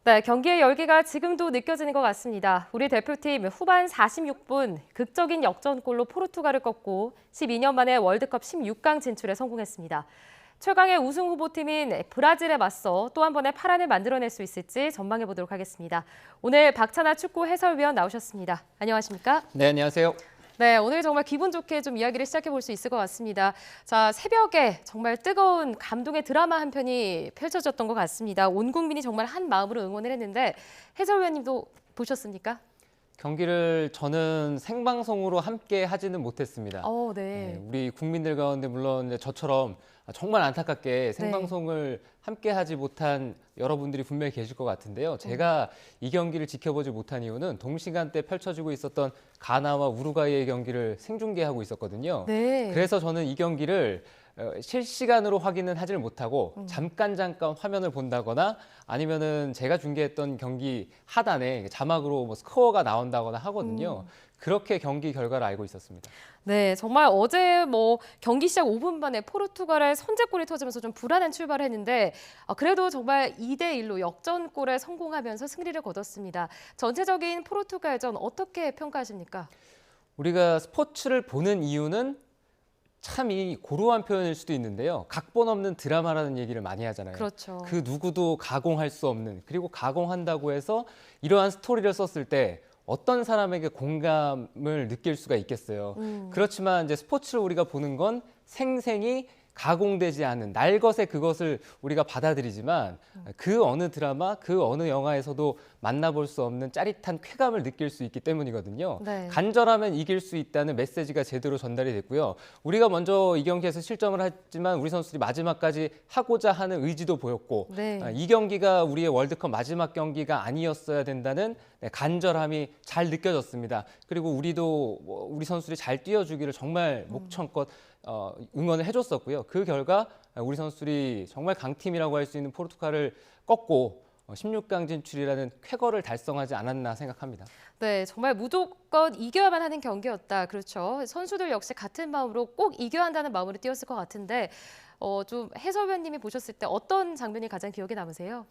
네, 경기의 열기가 지금도 느껴지는 것 같습니다. 우리 대표팀 후반 46분 극적인 역전골로 포르투갈을 꺾고 12년 만에 월드컵 16강 진출에 성공했습니다. 최강의 우승 후보팀인 브라질에 맞서 또 한 번의 파란을 만들어낼 수 있을지 전망해 보도록 하겠습니다. 오늘 박찬하 축구 해설위원 나오셨습니다. 안녕하십니까? 네, 안녕하세요. 네, 오늘 정말 기분 좋게 좀 이야기를 시작해 볼 수 있을 것 같습니다. 자, 새벽에 정말 뜨거운 감동의 드라마 한 편이 펼쳐졌던 것 같습니다. 온 국민이 정말 한 마음으로 응원을 했는데 해설위원님도 보셨습니까? 경기를 저는 생방송으로 함께 하지는 못했습니다. 네. 우리 국민들 가운데 물론 이제 저처럼 정말 안타깝게 생방송을 함께 하지 못한 여러분들이 분명히 계실 것 같은데요. 제가 이 경기를 지켜보지 못한 이유는 동시간대 펼쳐지고 있었던 가나와 우루과이의 경기를 생중계하고 있었거든요. 네. 그래서 저는 이 경기를 실시간으로 확인은 하질 못하고 잠깐 화면을 본다거나 아니면은 제가 중계했던 경기 하단에 자막으로 뭐 스코어가 나온다거나 하거든요. 그렇게 경기 결과를 알고 있었습니다. 네, 정말 어제 경기 시작 5분 만에 포르투갈의 선제골이 터지면서 좀 불안한 출발을 했는데 그래도 정말 2대1로 역전골에 성공하면서 승리를 거뒀습니다. 전체적인 포르투갈전 어떻게 평가하십니까? 우리가 스포츠를 보는 이유는 참 이 고루한 표현일 수도 있는데요. 각본 없는 드라마라는 얘기를 많이 하잖아요. 그렇죠. 그 누구도 가공할 수 없는, 그리고 가공한다고 해서 이러한 스토리를 썼을 때 어떤 사람에게 공감을 느낄 수가 있겠어요. 그렇지만 이제 스포츠를 우리가 보는 건 생생히 가공되지 않은 날것의 그것을 우리가 받아들이지만 그 어느 드라마, 그 어느 영화에서도 만나볼 수 없는 짜릿한 쾌감을 느낄 수 있기 때문이거든요. 네. 간절하면 이길 수 있다는 메시지가 제대로 전달이 됐고요. 우리가 먼저 이 경기에서 실점을 했지만 우리 선수들이 마지막까지 하고자 하는 의지도 보였고 네. 이 경기가 우리의 월드컵 마지막 경기가 아니었어야 된다는 간절함이 잘 느껴졌습니다. 그리고 우리도 우리 선수들이 잘 뛰어주기를 정말 목청껏 응원을 해줬었고요. 그 결과 우리 선수들이 정말 강팀이라고 할 수 있는 포르투갈을 꺾고 16강 진출이라는 쾌거를 달성하지 않았나 생각합니다. 네, 정말 무조건 이겨야만 하는 경기였다. 그렇죠. 선수들 역시 같은 마음으로 꼭 이겨야 한다는 마음으로 뛰었을 것 같은데 좀 해설위원님이 보셨을 때 어떤 장면이 가장 기억에 남으세요?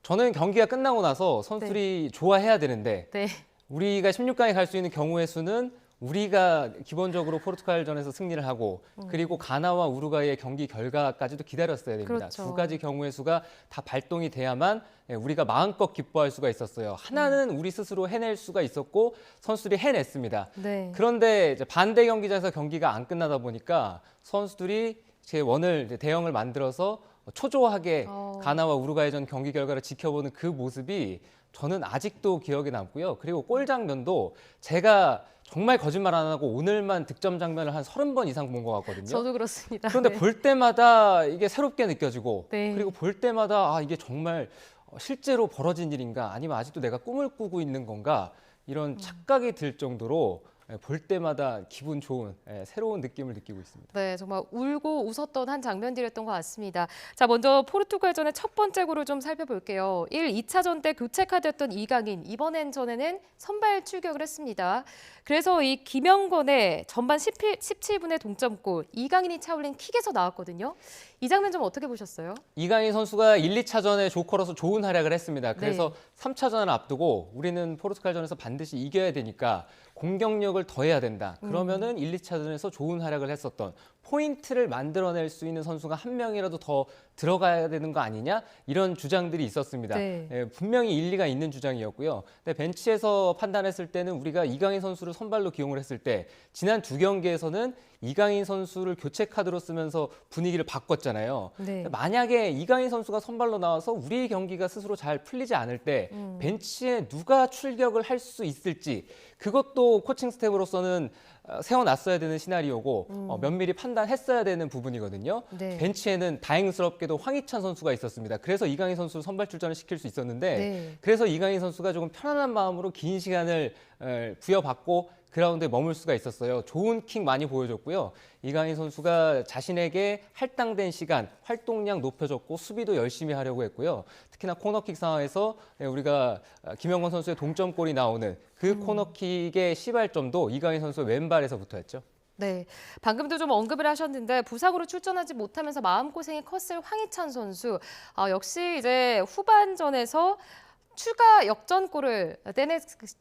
저는 경기가 끝나고 나서 선수들이 좋아해야 되는데 네. 우리가 16강에 갈 수 있는 경우의 수는 우리가 기본적으로 포르투갈전에서 승리를 하고 그리고 가나와 우루과이의 경기 결과까지도 기다렸어야 됩니다. 그렇죠. 두 가지 경우의 수가 다 발동이 돼야만 우리가 마음껏 기뻐할 수가 있었어요. 하나는 우리 스스로 해낼 수가 있었고 선수들이 해냈습니다. 네. 그런데 이제 반대 경기장에서 경기가 안 끝나다 보니까 선수들이 제 원을 대형을 만들어서 초조하게 가나와 우루과이전 경기 결과를 지켜보는 그 모습이 저는 아직도 기억에 남고요. 그리고 골 장면도 제가 정말 거짓말 안 하고 오늘만 득점 장면을 한 30번 이상 본 것 같거든요. 저도 그렇습니다. 그런데 네. 볼 때마다 이게 새롭게 느껴지고 네. 그리고 볼 때마다 이게 정말 실제로 벌어진 일인가 아니면 아직도 내가 꿈을 꾸고 있는 건가 이런 착각이 들 정도로 볼 때마다 기분 좋은 새로운 느낌을 느끼고 있습니다. 네, 정말 울고 웃었던 한 장면들이었던 것 같습니다. 자, 먼저 포르투갈전의 첫 번째 골을 좀 살펴볼게요. 2차전 때 교체 카드였던 이강인, 이번엔 전에는 선발 출격을 했습니다. 그래서 이 김영건의 전반 17분의 동점골, 이강인이 차올린 킥에서 나왔거든요. 이 장면 좀 어떻게 보셨어요? 이강인 선수가 1, 2차전에 조커로서 좋은 활약을 했습니다. 그래서 네. 3차전을 앞두고 우리는 포르투갈전에서 반드시 이겨야 되니까 공격력을 더해야 된다. 그러면은 1, 2차전에서 좋은 활약을 했었던 포인트를 만들어낼 수 있는 선수가 한 명이라도 더 들어가야 되는 거 아니냐? 이런 주장들이 있었습니다. 네. 분명히 일리가 있는 주장이었고요. 근데 벤치에서 판단했을 때는 우리가 이강인 선수를 선발로 기용을 했을 때 지난 두 경기에서는 이강인 선수를 교체 카드로 쓰면서 분위기를 바꿨잖아요. 네. 만약에 이강인 선수가 선발로 나와서 우리 경기가 스스로 잘 풀리지 않을 때 벤치에 누가 출격을 할 수 있을지 그것도 코칭 스태프로서는 세워놨어야 되는 시나리오고 면밀히 판단했어야 되는 부분이거든요. 네. 벤치에는 다행스럽게도 황희찬 선수가 있었습니다. 그래서 이강인 선수를 선발 출전을 시킬 수 있었는데 네. 그래서 이강인 선수가 조금 편안한 마음으로 긴 시간을 부여받고 그라운드에 머물 수가 있었어요. 좋은 킥 많이 보여줬고요. 이강인 선수가 자신에게 할당된 시간, 활동량 높여줬고 수비도 열심히 하려고 했고요. 특히나 코너킥 상황에서 우리가 김영건 선수의 동점골이 나오는 그 코너킥의 시발점도 이강인 선수의 왼발에서부터 했죠. 네, 방금도 좀 언급을 하셨는데 부상으로 출전하지 못하면서 마음고생이 컸을 황희찬 선수. 역시 이제 후반전에서 추가 역전골을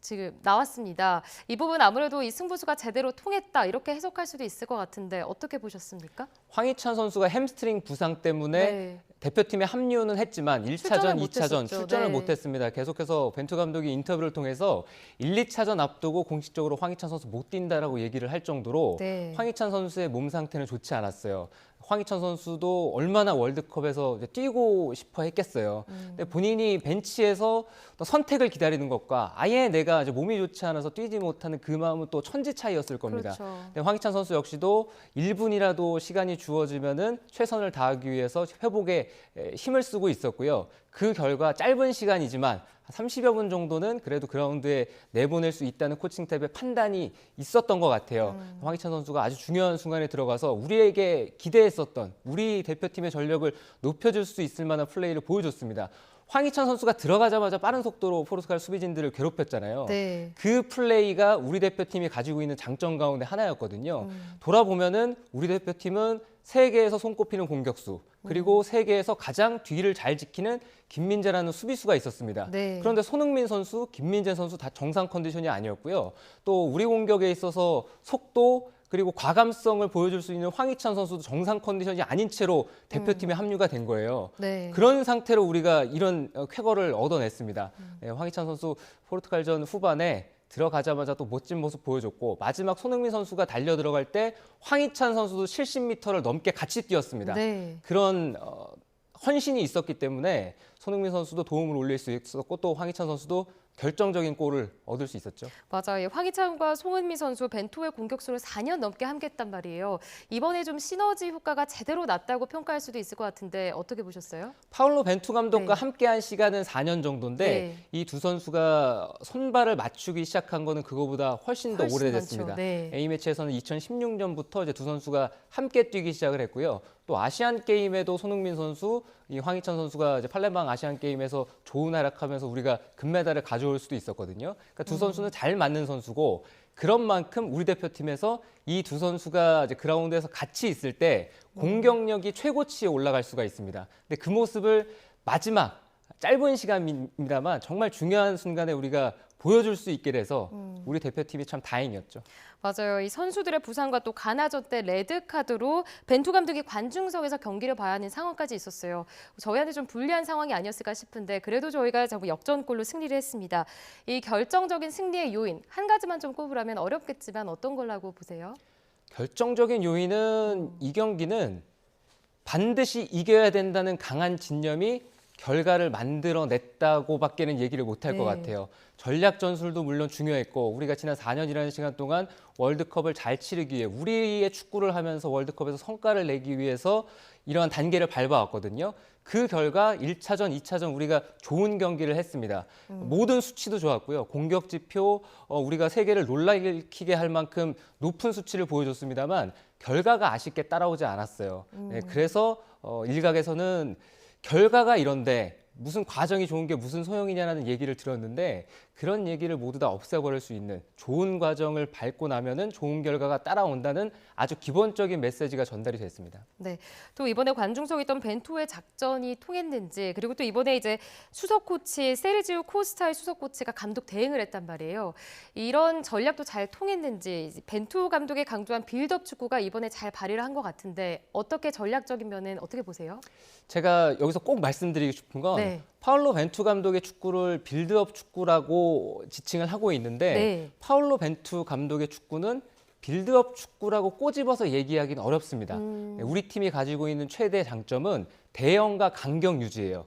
지금 나왔습니다. 이 부분 아무래도 이 승부수가 제대로 통했다 이렇게 해석할 수도 있을 것 같은데 어떻게 보셨습니까? 황희찬 선수가 햄스트링 부상 때문에 네. 대표팀에 합류는 했지만 1차전, 출전을 2차전 못했었죠. 출전을 네. 못했습니다. 계속해서 벤투 감독이 인터뷰를 통해서 1, 2차전 앞두고 공식적으로 황희찬 선수 못 뛴다라고 얘기를 할 정도로 네. 황희찬 선수의 몸 상태는 좋지 않았어요. 황희찬 선수도 얼마나 월드컵에서 이제 뛰고 싶어 했겠어요. 근데 본인이 벤치에서 또 선택을 기다리는 것과 아예 내가 이제 몸이 좋지 않아서 뛰지 못하는 그 마음은 또 천지 차이였을 겁니다. 그렇죠. 근데 황희찬 선수 역시도 1분이라도 시간이 주어지면은 최선을 다하기 위해서 회복에 힘을 쓰고 있었고요. 그 결과 짧은 시간이지만 30여 분 정도는 그래도 그라운드에 내보낼 수 있다는 코칭 스태프의 판단이 있었던 것 같아요. 황희찬 선수가 아주 중요한 순간에 들어가서 우리에게 기대했었던 우리 대표팀의 전력을 높여줄 수 있을 만한 플레이를 보여줬습니다. 황희찬 선수가 들어가자마자 빠른 속도로 포르투갈 수비진들을 괴롭혔잖아요. 네. 그 플레이가 우리 대표팀이 가지고 있는 장점 가운데 하나였거든요. 돌아보면은 우리 대표팀은 세계에서 손꼽히는 공격수 그리고 세계에서 가장 뒤를 잘 지키는 김민재라는 수비수가 있었습니다. 네. 그런데 손흥민 선수, 김민재 선수 다 정상 컨디션이 아니었고요. 또 우리 공격에 있어서 속도 그리고 과감성을 보여줄 수 있는 황희찬 선수도 정상 컨디션이 아닌 채로 대표팀에 합류가 된 거예요. 네. 그런 상태로 우리가 이런 쾌거를 얻어냈습니다. 네, 황희찬 선수 포르투갈전 후반에 들어가자마자 또 멋진 모습 보여줬고 마지막 손흥민 선수가 달려 들어갈 때 황희찬 선수도 70m를 넘게 같이 뛰었습니다. 네. 그런 헌신이 있었기 때문에 손흥민 선수도 도움을 올릴 수 있었고 또 황희찬 선수도 결정적인 골을 얻을 수 있었죠. 맞아요. 황희찬과 송은미 선수 벤투의 공격수를 4년 넘게 함께했단 말이에요. 이번에 좀 시너지 효과가 제대로 났다고 평가할 수도 있을 것 같은데 어떻게 보셨어요? 파울로 벤투 감독과 네. 함께한 시간은 4년 정도인데 네. 이 두 선수가 손발을 맞추기 시작한 거는 그거보다 훨씬 더 훨씬 오래됐습니다. 많죠. 네. A매치에서는 2016년부터 이제 두 선수가 함께 뛰기 시작을 했고요. 또 아시안 게임에도 손흥민 선수, 이 황희찬 선수가 이제 팔렘방 아시안 게임에서 좋은 활약하면서 우리가 금메달을 가져올 수도 있었거든요. 그러니까 두 선수는 잘 맞는 선수고 그런 만큼 우리 대표팀에서 이 두 선수가 이제 그라운드에서 같이 있을 때 공격력이 최고치에 올라갈 수가 있습니다. 근데 그 모습을 마지막 짧은 시간입니다만 정말 중요한 순간에 우리가 보여줄 수 있게 돼서 우리 대표팀이 참 다행이었죠. 맞아요. 이 선수들의 부상과 또 가나전 때 레드카드로 벤투 감독이 관중석에서 경기를 봐야 하는 상황까지 있었어요. 저희한테 좀 불리한 상황이 아니었을까 싶은데 그래도 저희가 자꾸 역전골로 승리를 했습니다. 이 결정적인 승리의 요인 한 가지만 좀 꼽으라면 어렵겠지만 어떤 걸라고 보세요? 결정적인 요인은 이 경기는 반드시 이겨야 된다는 강한 진념이 결과를 만들어냈다고밖에는 얘기를 못할 것 네. 같아요. 전략 전술도 물론 중요했고 우리가 지난 4년이라는 시간 동안 월드컵을 잘 치르기 위해 우리의 축구를 하면서 월드컵에서 성과를 내기 위해서 이러한 단계를 밟아왔거든요. 그 결과 1차전, 2차전 우리가 좋은 경기를 했습니다. 모든 수치도 좋았고요. 공격 지표 우리가 세계를 놀라키게 할 만큼 높은 수치를 보여줬습니다만 결과가 아쉽게 따라오지 않았어요. 네, 그래서 일각에서는 결과가 이런데 무슨 과정이 좋은 게 무슨 소용이냐라는 얘기를 들었는데 그런 얘기를 모두 다 없애버릴 수 있는 좋은 과정을 밟고 나면은 좋은 결과가 따라온다는 아주 기본적인 메시지가 전달이 됐습니다. 네, 또 이번에 관중석에 있던 벤투의 작전이 통했는지 그리고 또 이번에 이제 수석 코치 세르지오 코스타의 수석 코치가 감독 대행을 했단 말이에요. 이런 전략도 잘 통했는지 벤투 감독이 강조한 빌드업 축구가 이번에 잘 발휘를 한 것 같은데 어떻게 전략적인 면은 어떻게 보세요? 제가 여기서 꼭 말씀드리고 싶은 건 네. 파울로 벤투 감독의 축구를 빌드업 축구라고 지칭을 하고 있는데 네. 파울로 벤투 감독의 축구는 빌드업 축구라고 꼬집어서 얘기하기는 어렵습니다. 우리 팀이 가지고 있는 최대 장점은 대형과 간격 유지예요.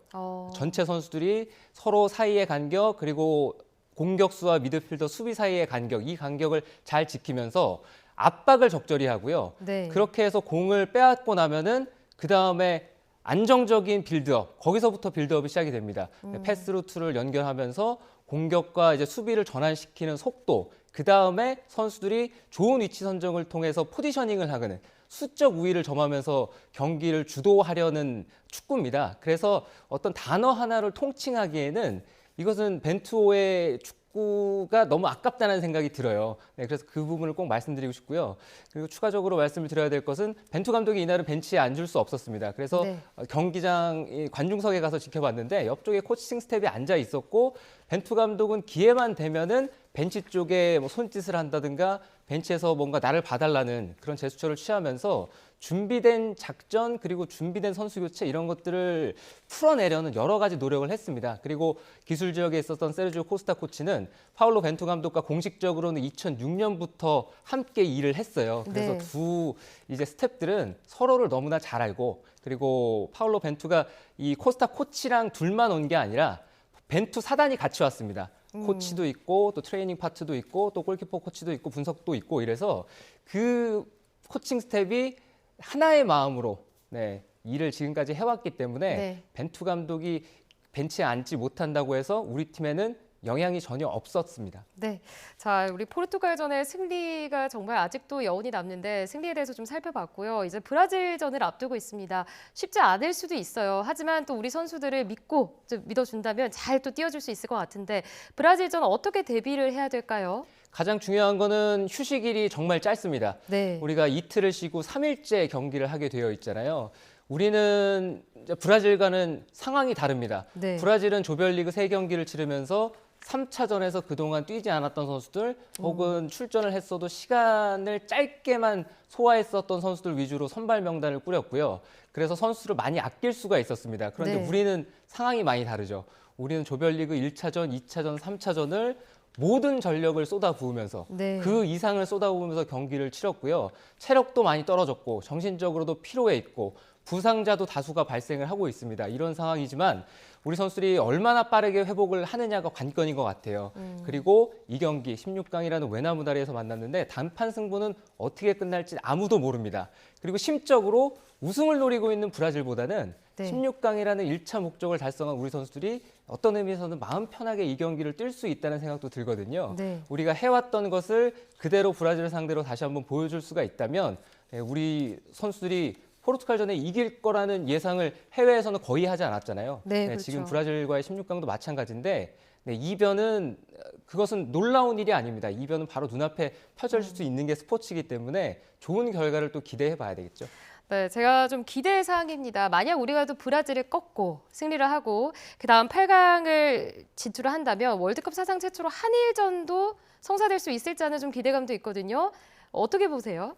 전체 선수들이 서로 사이의 간격 그리고 공격수와 미드필더 수비 사이의 간격 이 간격을 잘 지키면서 압박을 적절히 하고요. 네. 그렇게 해서 공을 빼앗고 나면은 그 다음에 안정적인 빌드업, 거기서부터 빌드업이 시작이 됩니다. 패스 루트를 연결하면서 공격과 이제 수비를 전환시키는 속도, 그 다음에 선수들이 좋은 위치 선정을 통해서 포지셔닝을 하는 수적 우위를 점하면서 경기를 주도하려는 축구입니다. 그래서 어떤 단어 하나를 통칭하기에는 이것은 벤투의 축구가 너무 아깝다는 생각이 들어요. 네, 그래서 그 부분을 꼭 말씀드리고 싶고요. 그리고 추가적으로 말씀을 드려야 될 것은 벤투 감독이 이날은 벤치에 앉을 수 없었습니다. 그래서 네. 경기장 관중석에 가서 지켜봤는데 옆쪽에 코칭 스텝이 앉아 있었고 벤투 감독은 기회만 되면은 벤치 쪽에 뭐 손짓을 한다든가 벤치에서 뭔가 나를 봐달라는 그런 제스처를 취하면서 준비된 작전 그리고 준비된 선수 교체 이런 것들을 풀어내려는 여러 가지 노력을 했습니다. 그리고 기술 지역에 있었던 세르지오 코스타 코치는 파울로 벤투 감독과 공식적으로는 2006년부터 함께 일을 했어요. 그래서 네. 두 이제 스텝들은 서로를 너무나 잘 알고 그리고 파울로 벤투가 이 코스타 코치랑 둘만 온 게 아니라 벤투 사단이 같이 왔습니다. 코치도 있고 또 트레이닝 파트도 있고 또 골키퍼 코치도 있고 분석도 있고 이래서 그 코칭 스텝이 하나의 마음으로 네, 일을 지금까지 해왔기 때문에 네. 벤투 감독이 벤치에 앉지 못한다고 해서 우리 팀에는 영향이 전혀 없었습니다. 네. 자, 우리 포르투갈전의 승리가 정말 아직도 여운이 남는데 승리에 대해서 좀 살펴봤고요. 이제 브라질전을 앞두고 있습니다. 쉽지 않을 수도 있어요. 하지만 또 우리 선수들을 믿고 좀 믿어준다면 잘 또 뛰어줄 수 있을 것 같은데 브라질전 어떻게 대비를 해야 될까요? 가장 중요한 거는 휴식일이 정말 짧습니다. 네. 우리가 이틀을 쉬고 3일째 경기를 하게 되어 있잖아요. 우리는 이제 브라질과는 상황이 다릅니다. 네. 브라질은 조별리그 3경기를 치르면서 3차전에서 그동안 뛰지 않았던 선수들 혹은 출전을 했어도 시간을 짧게만 소화했었던 선수들 위주로 선발 명단을 꾸렸고요. 그래서 선수를 많이 아낄 수가 있었습니다. 그런데 네. 우리는 상황이 많이 다르죠. 우리는 조별리그 1차전, 2차전, 3차전을 모든 전력을 쏟아부으면서 네. 그 이상을 쏟아부으면서 경기를 치렀고요. 체력도 많이 떨어졌고 정신적으로도 피로해 있고 부상자도 다수가 발생을 하고 있습니다. 이런 상황이지만 우리 선수들이 얼마나 빠르게 회복을 하느냐가 관건인 것 같아요. 그리고 이 경기 16강이라는 외나무 다리에서 만났는데 단판 승부는 어떻게 끝날지 아무도 모릅니다. 그리고 심적으로 우승을 노리고 있는 브라질보다는 네. 16강이라는 1차 목적을 달성한 우리 선수들이 어떤 의미에서는 마음 편하게 이 경기를 뛸 수 있다는 생각도 들거든요. 네. 우리가 해왔던 것을 그대로 브라질을 상대로 다시 한번 보여줄 수가 있다면 우리 선수들이 포르투갈전에 이길 거라는 예상을 해외에서는 거의 하지 않았잖아요. 네, 그렇죠. 지금 브라질과의 16강도 마찬가지인데 이변은 그것은 놀라운 일이 아닙니다. 이변은 바로 눈앞에 펼쳐질 수 있는 게 스포츠이기 때문에 좋은 결과를 또 기대해 봐야 되겠죠. 네, 제가 좀 기대 사항입니다. 만약 우리가 또 브라질을 꺾고 승리를 하고 그다음 8강을 진출을 한다면 월드컵 사상 최초로 한일전도 성사될 수 있을지 하는 좀 기대감도 있거든요. 어떻게 보세요?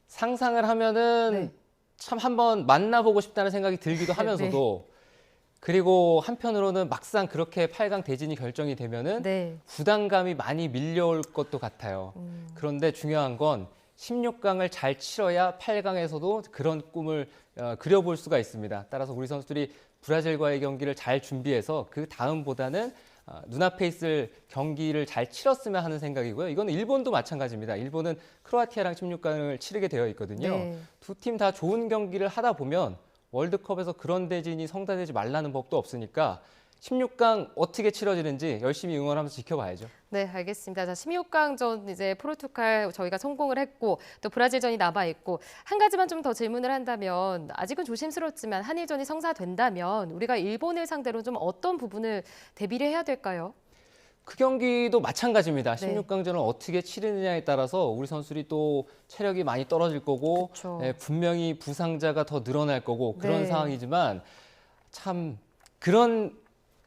상상을 하면은 네. 참 한번 만나보고 싶다는 생각이 들기도 하면서도 그리고 한편으로는 막상 그렇게 8강 대진이 결정이 되면은 네. 부담감이 많이 밀려올 것도 같아요. 그런데 중요한 건 16강을 잘 치러야 8강에서도 그런 꿈을 그려볼 수가 있습니다. 따라서 우리 선수들이 브라질과의 경기를 잘 준비해서 그 다음보다는 눈앞에 있을 경기를 잘 치렀으면 하는 생각이고요. 이건 일본도 마찬가지입니다. 일본은 크로아티아랑 16강을 치르게 되어 있거든요. 네. 두 팀 다 좋은 경기를 하다 보면 월드컵에서 그런 대진이 성사되지 말라는 법도 없으니까 16강 어떻게 치러지는지 열심히 응원하면서 지켜봐야죠. 네, 알겠습니다. 자, 16강전 이제 포르투갈 저희가 성공을 했고 또 브라질전이 남아 있고 한 가지만 좀 더 질문을 한다면 아직은 조심스럽지만 한일전이 성사된다면 우리가 일본을 상대로 좀 어떤 부분을 대비를 해야 될까요? 그 경기도 마찬가지입니다. 네. 16강전을 어떻게 치르느냐에 따라서 우리 선수들이 또 체력이 많이 떨어질 거고 그렇죠. 분명히 부상자가 더 늘어날 거고 그런 네. 상황이지만 참 그런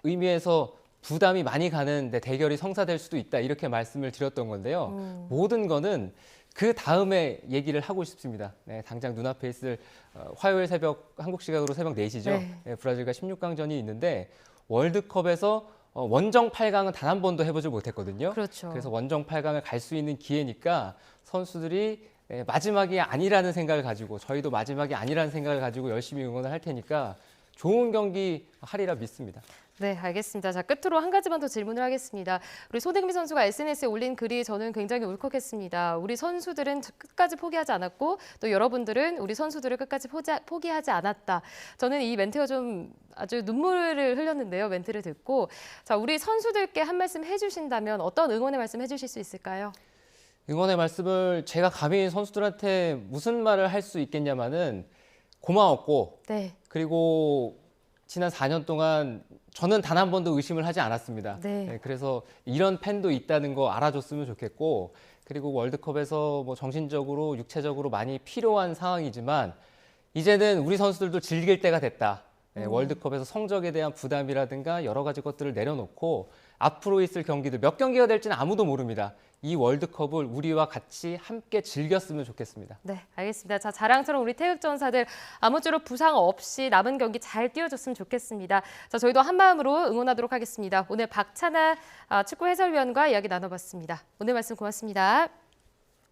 의미에서 부담이 많이 가는 대결이 성사될 수도 있다 이렇게 말씀을 드렸던 건데요. 모든 거는 그 다음에 얘기를 하고 싶습니다. 네, 당장 눈앞에 있을 화요일 새벽 한국 시각으로 새벽 4시죠. 네. 브라질과 16강전이 있는데 월드컵에서 원정 8강은 단 한 번도 해보지 못했거든요. 그렇죠. 그래서 원정 8강을 갈 수 있는 기회니까 선수들이 마지막이 아니라는 생각을 가지고 저희도 마지막이 아니라는 생각을 가지고 열심히 응원을 할 테니까 좋은 경기 하리라 믿습니다. 네, 알겠습니다. 자, 끝으로 한 가지만 더 질문을 하겠습니다. 우리 손흥민 선수가 SNS에 올린 글이 저는 굉장히 울컥했습니다. 우리 선수들은 끝까지 포기하지 않았고 또 여러분들은 우리 선수들을 끝까지 포기하지 않았다. 저는 이 멘트가 좀 아주 눈물을 흘렸는데요. 멘트를 듣고. 자, 우리 선수들께 한 말씀 해주신다면 어떤 응원의 말씀 해주실 수 있을까요? 응원의 말씀을 제가 감히 선수들한테 무슨 말을 할 수 있겠냐마는 고마웠고 네. 그리고 지난 4년 동안 저는 단 한 번도 의심을 하지 않았습니다. 네. 그래서 이런 팬도 있다는 거 알아줬으면 좋겠고, 그리고 월드컵에서 뭐 정신적으로, 육체적으로 많이 필요한 상황이지만 이제는 우리 선수들도 즐길 때가 됐다. 월드컵에서 성적에 대한 부담이라든가 여러 가지 것들을 내려놓고 앞으로 있을 경기들 몇 경기가 될지는 아무도 모릅니다. 이 월드컵을 우리와 같이 함께 즐겼으면 좋겠습니다. 네, 알겠습니다. 자, 자랑스러운 우리 태극전사들 아무쪼록 부상 없이 남은 경기 잘 뛰어줬으면 좋겠습니다. 자, 저희도 한마음으로 응원하도록 하겠습니다. 오늘 박찬하 축구 해설위원과 이야기 나눠봤습니다. 오늘 말씀 고맙습니다.